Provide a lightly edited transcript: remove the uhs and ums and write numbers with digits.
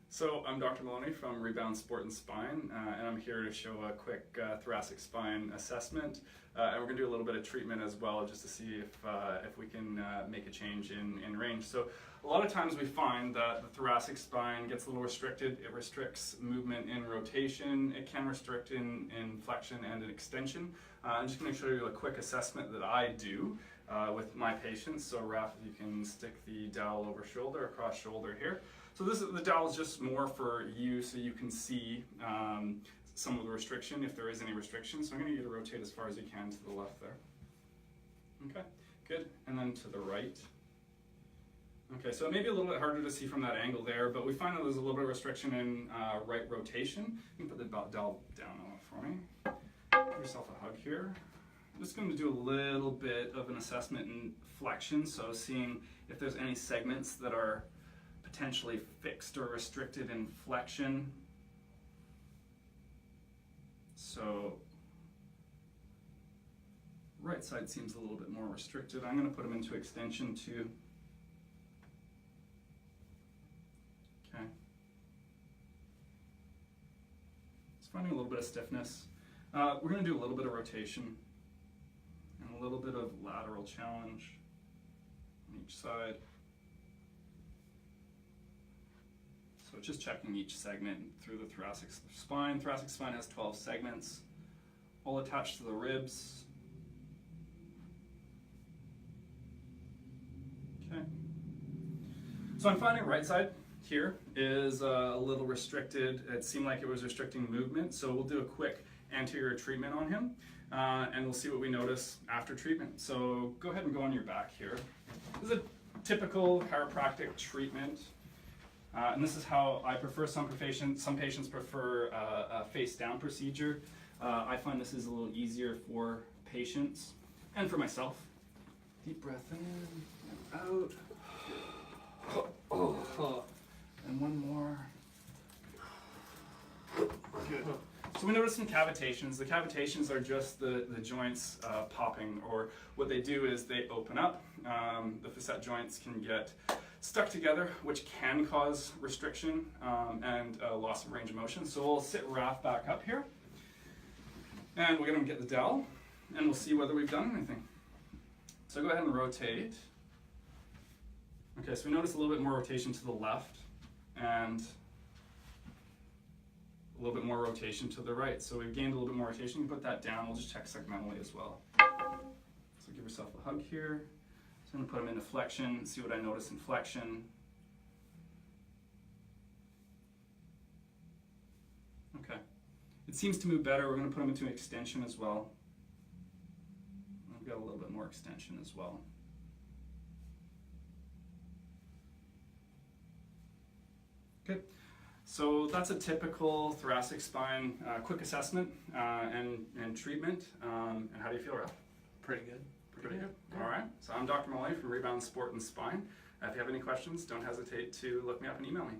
So I'm Dr. Malowney from Rebound Sport and Spine, and I'm here to show a quick thoracic spine assessment. And we're going to do a little bit of treatment as well, just to see if we can make a change in range. So a lot of times we find that the thoracic spine gets a little restricted. It restricts movement in rotation. It can restrict in flexion and in extension. I'm just going to show you a quick assessment that I do with my patients. So Raph, if you can stick the dowel over shoulder, across shoulder here. So the dowel is just more for you so you can see some of the restriction, if there is any restriction. So I'm going to get you to rotate as far as you can to the left there. Okay, good. And then to the right. Okay, so it may be a little bit harder to see from that angle there, but we find that there's a little bit of restriction in right rotation. You can put the dowel down on it for me. Give yourself a hug here. I'm just going to do a little bit of an assessment in flexion, so seeing if there's any segments that are potentially fixed or restricted in flexion. So right side seems a little bit more restricted. I'm going to put them into extension too. Okay. Just finding a little bit of stiffness. We're going to do a little bit of rotation and a little bit of lateral challenge on each side. So just checking each segment through the thoracic spine. Thoracic spine has 12 segments, all attached to the ribs. Okay. So I'm finding right side here is a little restricted. It seemed like it was restricting movement, so we'll do a quick anterior treatment on him, and we'll see what we notice after treatment. So go ahead and go on your back here. This is a typical chiropractic treatment. And this is how I prefer. Some patients prefer a face-down procedure. I find this is a little easier for patients and for myself. Deep breath in and out. And one more. Good. So we notice some cavitations. The cavitations are just the joints popping, or what they do is they open up. The facet joints can get stuck together, which can cause restriction and loss of range of motion. So we'll sit Raph back up here, and we're going to get the dowel, and we'll see whether we've done anything. So go ahead and rotate. Okay, so we notice a little bit more rotation to the left, and a little bit more rotation to the right. So we've gained a little bit more rotation. You can put that down. We'll just check segmentally as well. So give yourself a hug here. So I'm going to put them into flexion, see what I notice in flexion. Okay. It seems to move better. We're going to put them into extension as well. I've got a little bit more extension as well. Good. So that's a typical thoracic spine quick assessment and treatment. And how do you feel, Ralph? Pretty good. Pretty good. All right. So I'm Dr. Malowney from Rebound Sport and Spine. If you have any questions, don't hesitate to look me up and email me.